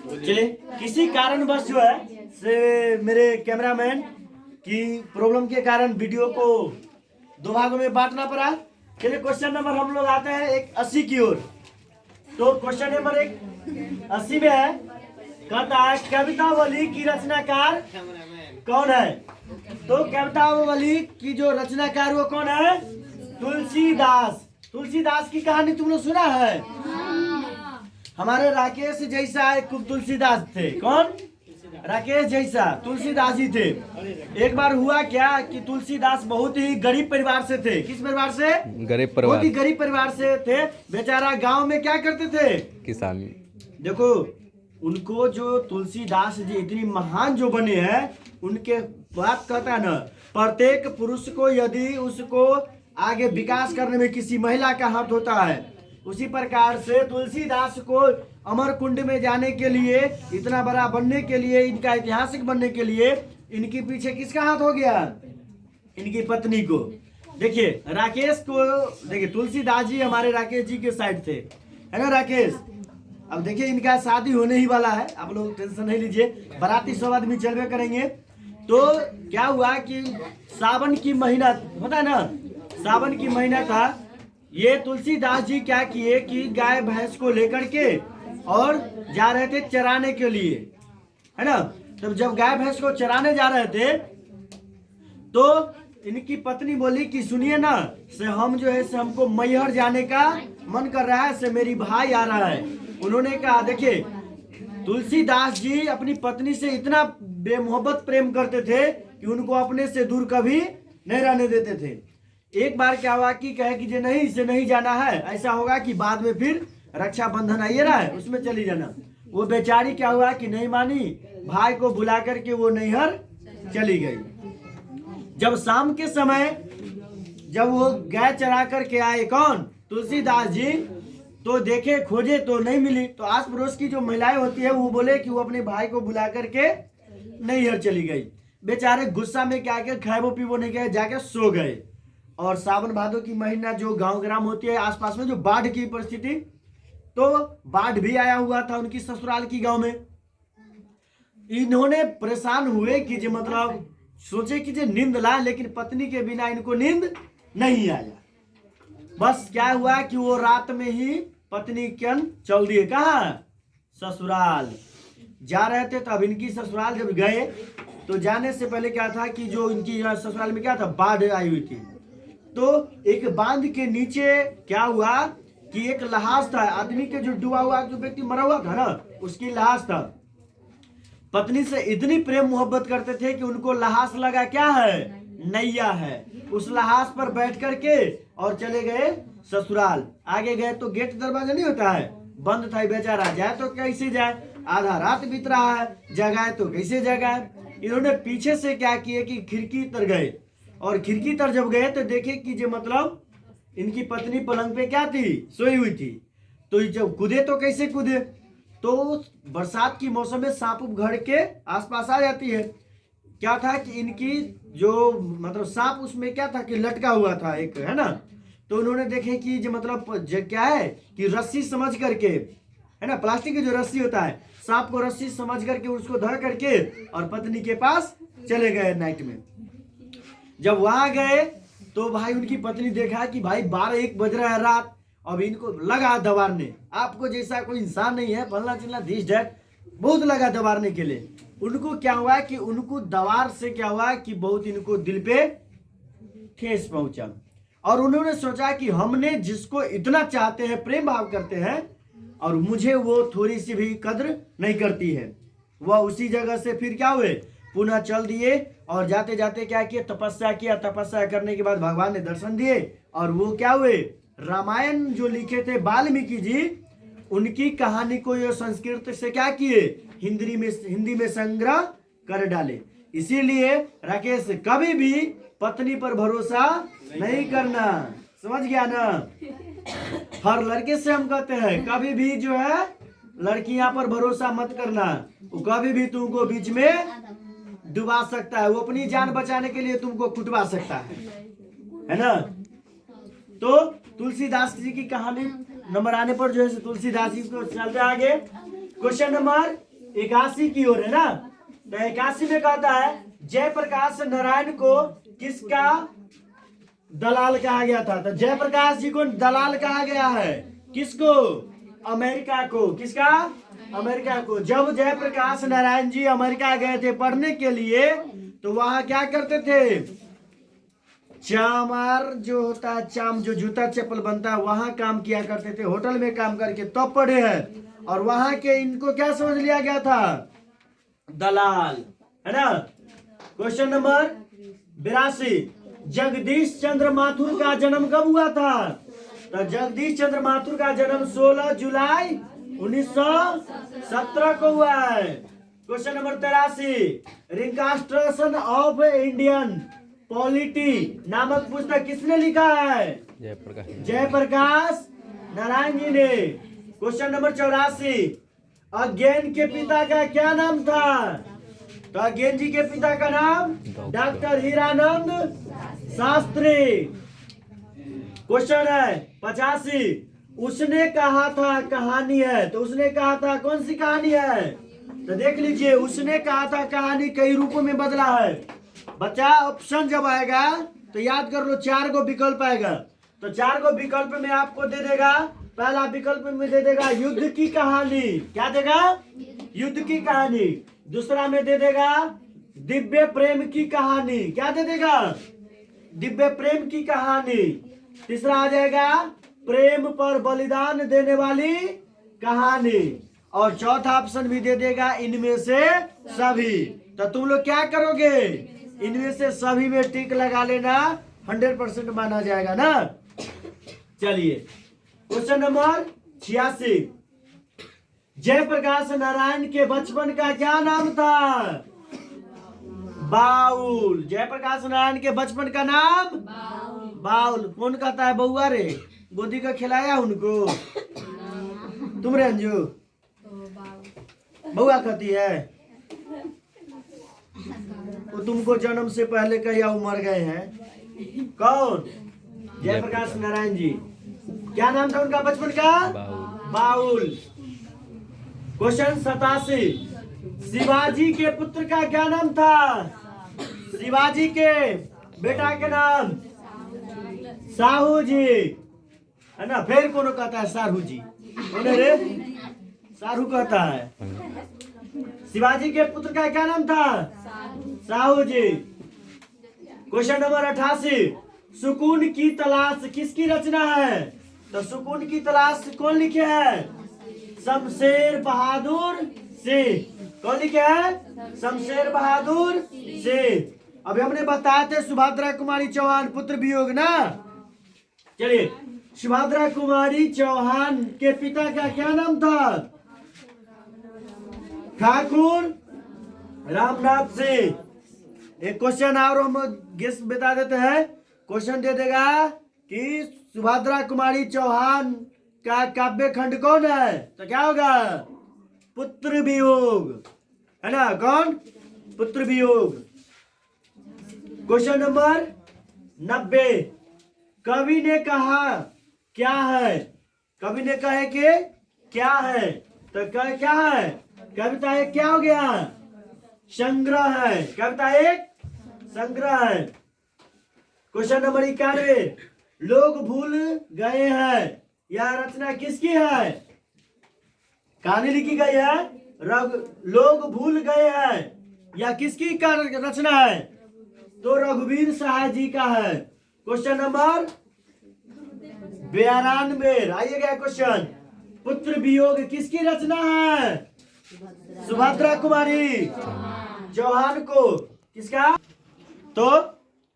चलिए, किसी कारणवश जो है से मेरे कैमरामैन की प्रॉब्लम के कारण वीडियो को दो भागों में बांटना पड़ा। चलिए, क्वेश्चन नंबर हम लोग आते हैं 80 की ओर। तो क्वेश्चन नंबर 80 में है, कहता है कवितावली की रचनाकार कौन है। तो कवितावली की जो रचनाकार वो कौन है? तुलसीदास। तुलसीदास की कहानी तुम लोग सुना है? हमारे राकेश जैसा एक तुलसीदास थे। कौन? राकेश जैसा तुलसीदास जी थे। एक बार हुआ क्या कि तुलसीदास बहुत ही गरीब परिवार से थे। किस परिवार से? गरीब परिवार। बहुत ही गरीब परिवार से थे। बेचारा गांव में क्या करते थे? किसानी। देखो, उनको जो तुलसीदास जी इतनी महान जो बने हैं, उनके बात कहता है ना, प्रत्येक पुरुष को यदि उसको आगे विकास करने में किसी महिला का हाथ होता है, उसी प्रकार से तुलसीदास को अमर कुंड में जाने के लिए, इतना बड़ा बनने के लिए, इनका ऐतिहासिक बनने के लिए इनके पीछे किसका हाथ हो गया? इनकी पत्नी को। देखिए, राकेश को देखिए, तुलसीदास जी हमारे राकेश जी के साइड थे, है ना राकेश? अब देखिए, इनका शादी होने ही वाला है, आप लोग टेंशन नहीं लीजिए, बाराती सब आदमी चलवे करेंगे। तो क्या हुआ कि सावन की महीना होता है ना, सावन की महीना था। ये तुलसीदास जी क्या किए कि गाय भैंस को लेकर के और जा रहे थे चराने के लिए, है ना। तब जब गाय भैंस को चराने जा रहे थे तो इनकी पत्नी बोली कि सुनिए ना, से हम जो है से हमको मैहर जाने का मन कर रहा है, से मेरी भाई आ रहा है। उन्होंने कहा, देखिए, तुलसीदास जी अपनी पत्नी से इतना बेमोहब्बत प्रेम करते थे कि उनको अपने से दूर कभी नहीं रहने देते थे। एक बार क्या हुआ कि कहे कि जे नहीं, इसे नहीं जाना है, ऐसा होगा कि बाद में फिर रक्षाबंधन आइए रहा है, उसमें चली जाना। वो बेचारी क्या हुआ कि नहीं मानी, भाई को बुला करके वो नैहर चली गई। जब शाम के समय जब वो गाय चरा करके आए, कौन? तुलसीदास जी, तो देखे, खोजे तो नहीं मिली। तो आस पड़ोस की जो महिलाएं होती है वो बोले कि वो अपने भाई को बुला करके नैहर चली गई। बेचारे गुस्सा में क्या किया, खाए पीवो नहीं गए, जाके सो गए। और सावन भादो की महीना जो गांव ग्राम होती है आसपास में, जो बाढ़ की परिस्थिति, तो बाढ़ भी आया हुआ था उनकी ससुराल की गांव में। इन्होंने परेशान हुए कि जो मतलब सोचे कि जो नींद ला, लेकिन पत्नी के बिना इनको नींद नहीं आया। बस क्या हुआ कि वो रात में ही पत्नी के चल दिए। कहाँ? ससुराल जा रहे थे। तब इनकी ससुराल जब गए तो जाने से पहले क्या था कि जो इनकी ससुराल में क्या था, बाढ़ आई हुई थी। तो एक बांध के नीचे क्या हुआ कि एक लाश था, आदमी के जो डूबा हुआ, जो व्यक्ति मरा हुआ था ना, उसकी लाश था। पत्नी से इतनी प्रेम मोहब्बत करते थे कि उनको लाश लगा क्या है, नैया है। उस लाश पर बैठ करके और चले गए ससुराल। आगे गए तो गेट दरवाजा नहीं होता है, बंद था। बेचारा जाए तो कैसे जाए, आधा रात बीत रहा है, जगाए तो कैसे जगाए। इन्होंने पीछे से क्या किए कि खिड़की तर गए, और खिड़की तर जब गए तो देखे कि जो मतलब इनकी पत्नी पलंग पे क्या थी, सोई हुई थी। तो जब कूदे तो कैसे कूदे, तो बरसात की मौसम में सांप घर के आसपास आ जाती है। क्या था कि इनकी जो मतलब सांप उसमें क्या था कि लटका हुआ था एक, है ना। तो उन्होंने देखे कि जो मतलब क्या है कि रस्सी समझ करके, है ना, प्लास्टिक की जो रस्सी होता है, सांप को रस्सी समझ करके उसको धर करके और पत्नी के पास चले गए नाइट में। जब वहां गए तो भाई उनकी पत्नी देखा कि भाई 12-1 बज रहा है रात। अब इनको लगा दबारने, आपको जैसा कोई इंसान नहीं है, फलना चिल्ला दिस डैट, बहुत लगा दबारने के लिए। उनको क्या हुआ कि उनको दवार से क्या हुआ कि बहुत इनको दिल पे ठेस पहुंचा। और उन्होंने सोचा कि हमने जिसको इतना चाहते हैं, प्रेम भाव करते हैं, और मुझे वो थोड़ी सी भी कद्र नहीं करती है। वह उसी जगह से फिर क्या हुए, पुनः चल दिए। और जाते जाते क्या किया, तपस्या किया। तपस्या करने के बाद भगवान ने दर्शन दिए, और वो क्या हुए, रामायण जो लिखे थे वाल्मीकि जी, उनकी कहानी को ये संस्कृत से क्या किए, हिंदी में संग्रह कर डाले। इसीलिए राकेश, कभी भी पत्नी पर भरोसा नहीं करना, समझ गया ना। हर लड़के से हम कहते हैं, कभी भी जो है लड़कियां पर भरोसा मत करना, वो कभी भी तुमको बीच में डुबा सकता है। वो अपनी जान बचाने के लिए तुमको कुटवा सकता है ना। तो तुलसीदास जी की कहानी नंबर आने पर जो है तुलसीदास जी को चलते आगे। क्वेश्चन नंबर 81 की ओर है ना। तो 81 में कहता है जयप्रकाश नारायण को किसका दलाल कहा गया था। तो जयप्रकाश जी को दलाल कहा गया है, किसको? अमेरिका को। किसका? अमेरिका को। जब जयप्रकाश नारायण जी अमेरिका गए थे पढ़ने के लिए, तो वहां क्या करते थे? चामार जो होता है, चाम जो जूता चप्पल बनता है, वहां काम किया करते थे। होटल में काम करके तब पढ़े हैं, और वहां के इनको क्या समझ लिया गया था? दलाल, है ना। क्वेश्चन नंबर 82, जगदीश चंद्र माथुर का जन्म कब हुआ था? तो जगदीश चंद्र माथुर का जन्म 16 जुलाई 1917 को हुआ है। Question number 83, reconstruction of Indian polity नामक पुस्तक किसने लिखा है? जयप्रकाश नारायण जी ने। क्वेश्चन नंबर 84, अज्ञान के पिता का क्या नाम था? तो अज्ञान जी के पिता का नाम डॉक्टर हीरानंद शास्त्री। क्वेश्चन है 85, उसने कहा था कहानी है। तो उसने कहा था कौन सी कहानी है? तो देख लीजिए, उसने कहा था कहानी कई रूपों में बदला है। बच्चा ऑप्शन जब आएगा तो याद कर लो, 4 गो विकल्प आएगा। तो 4 गो विकल्प में आपको दे देगा, पहला विकल्प में दे देगा युद्ध की कहानी। क्या देगा? युद्ध की कहानी। दूसरा में दे देगा दिव्य प्रेम की कहानी। क्या दे देगा? दिव्य प्रेम की कहानी। तीसरा आ जाएगा प्रेम पर बलिदान देने वाली कहानी। और चौथा ऑप्शन भी दे देगा इनमें से सभी। तो तुम लोग क्या करोगे? इनमें से सभी में टिक लगा लेना, 100% माना जाएगा ना। चलिए क्वेश्चन नंबर 86, जयप्रकाश नारायण के बचपन का क्या नाम था? बाउल। जयप्रकाश नारायण के बचपन का नाम बाउल। कौन कहता है बउआ रे? गोदी का खिलाया उनको? तुम रे अंजू बउआ कहती है? वो तुमको जन्म से पहले कहीं मर गए हैं। कौन? जयप्रकाश नारायण जी। क्या नाम था उनका बचपन का? बाउल। क्वेश्चन 87, शिवाजी के पुत्र का क्या नाम था? शिवाजी के बेटा के नाम साहू जी, है ना। फिर कौन कहता है साहू जी? कौन रे? साहू कहता है। शिवाजी के पुत्र का क्या नाम था? साहू जी। क्वेश्चन नंबर 88, सुकून की तलाश किसकी रचना है? तो सुकून की तलाश कौन लिखे है? शमशेर बहादुर सिंह। कौन लिखे है? शमशेर बहादुर सिंह। अभी हमने बताया थे सुभद्रा कुमारी चौहान पुत्र वियोग ना। चलिए, सुभद्रा कुमारी चौहान के पिता का क्या नाम था? ठाकुर रामनाथ सिंह। एक क्वेश्चन और हम गेस बता देते हैं। क्वेश्चन दे देगा कि सुभद्रा कुमारी चौहान का काव्य खंड कौन है? तो क्या होगा? पुत्र वियोग, है ना। कौन? पुत्र वियोग। क्वेश्चन नंबर 90, कवि ने कहा क्या है? कवि ने कहे कि क्या है? तो क्या है? कविता एक क्या हो गया? संग्रह है। कविता एक संग्रह है। क्वेश्चन नंबर 91, लोग भूल गए हैं, यह रचना किसकी है? कहानी लिखी गई है लोग भूल गए हैं, यह किसकी रचना है? तो रघुवीर सहाय जी का है। क्वेश्चन नंबर 92, आइएगा क्वेश्चन, पुत्र वियोग किसकी रचना है? सुभद्रा कुमारी चौहान को। किसका? तो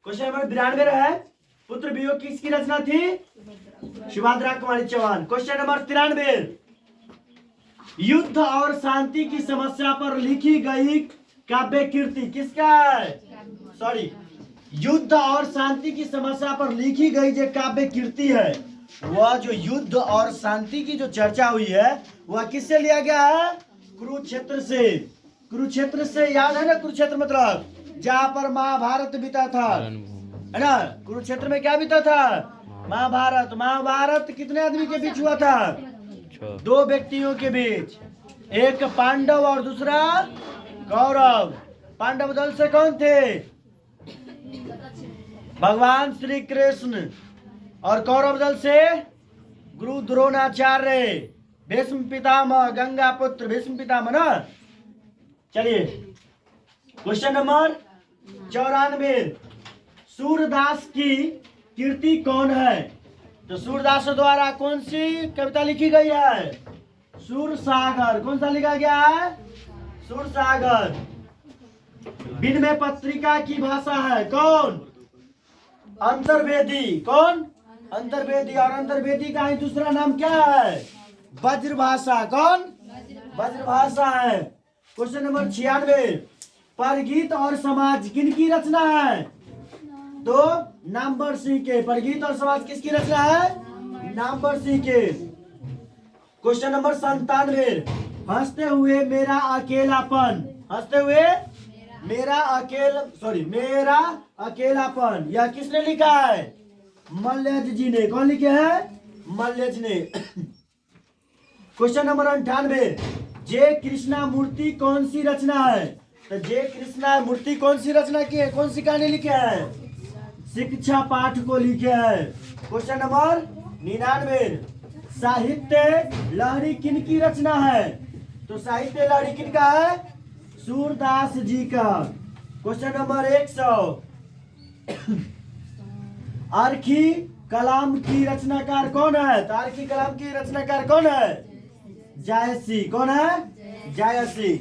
क्वेश्चन नंबर 92 है, पुत्र वियोग किसकी रचना थी? सुभद्रा कुमारी चौहान। क्वेश्चन नंबर 93, युद्ध और शांति की समस्या पर लिखी गई काव्य कीर्ति किसका है? सॉरी, युद्ध और शांति की समस्या पर लिखी गई जो काव्य कीर्ति है, वह जो युद्ध और शांति की जो चर्चा हुई है वह किससे लिया गया है? कुरुक्षेत्र से। कुरुक्षेत्र से याद है ना? कुरुक्षेत्र मतलब जहाँ पर महाभारत बीता था, है ना। कुरुक्षेत्र में क्या बीता था? महाभारत। महाभारत कितने आदमी के बीच हुआ था? 2 व्यक्तियों के बीच, एक पांडव और दूसरा कौरव। पांडव दल से कौन थे? भगवान श्री कृष्ण। और कौरव दल से गुरु द्रोणाचार्य, भीष्म पितामह, गंगा पुत्र भीष्म पितामह ना। चलिए क्वेश्चन नंबर 94, सूरदास की कीर्ति कौन है? तो सूरदास द्वारा कौन सी कविता लिखी गई है? सूरसागर। कौन सा लिखा गया है? सूरसागर। विनिमय पत्रिका की भाषा है कौन? अंतर्वेदी। कौन? अंतर्वेदी। और अंतर्वेदी का ही दूसरा नाम क्या है? ब्रजभाषा। कौन? ब्रजभाषा है। क्वेश्चन नंबर 96, परगीत और समाज किनकी रचना है? तो नामवर सिंह के। परगीत और समाज किसकी रचना है? नामवर सिंह के। क्वेश्चन नंबर 97, हंसते हुए मेरा अकेलापन। हंसते हुए मेरा अकेलापन, यह किसने लिखा है? मल्यज जी ने। कौन लिखे हैं? मल्यज ने। क्वेश्चन नंबर 98, जे कृष्णा मूर्ति कौन सी रचना है? तो जे कृष्णा मूर्ति कौन सी रचना की है? कौन सी कहानी लिखे है? शिक्षा पाठ को लिखे है। क्वेश्चन नंबर 99, साहित्य लहरी किनकी रचना है? तो साहित्य लहरी किनका है? सूरदास जी का। क्वेश्चन नंबर 100, अर्की कलाम की रचनाकार कौन है? तो अर्की कलाम की रचनाकार कौन है? जायसी। कौन है? जायसी।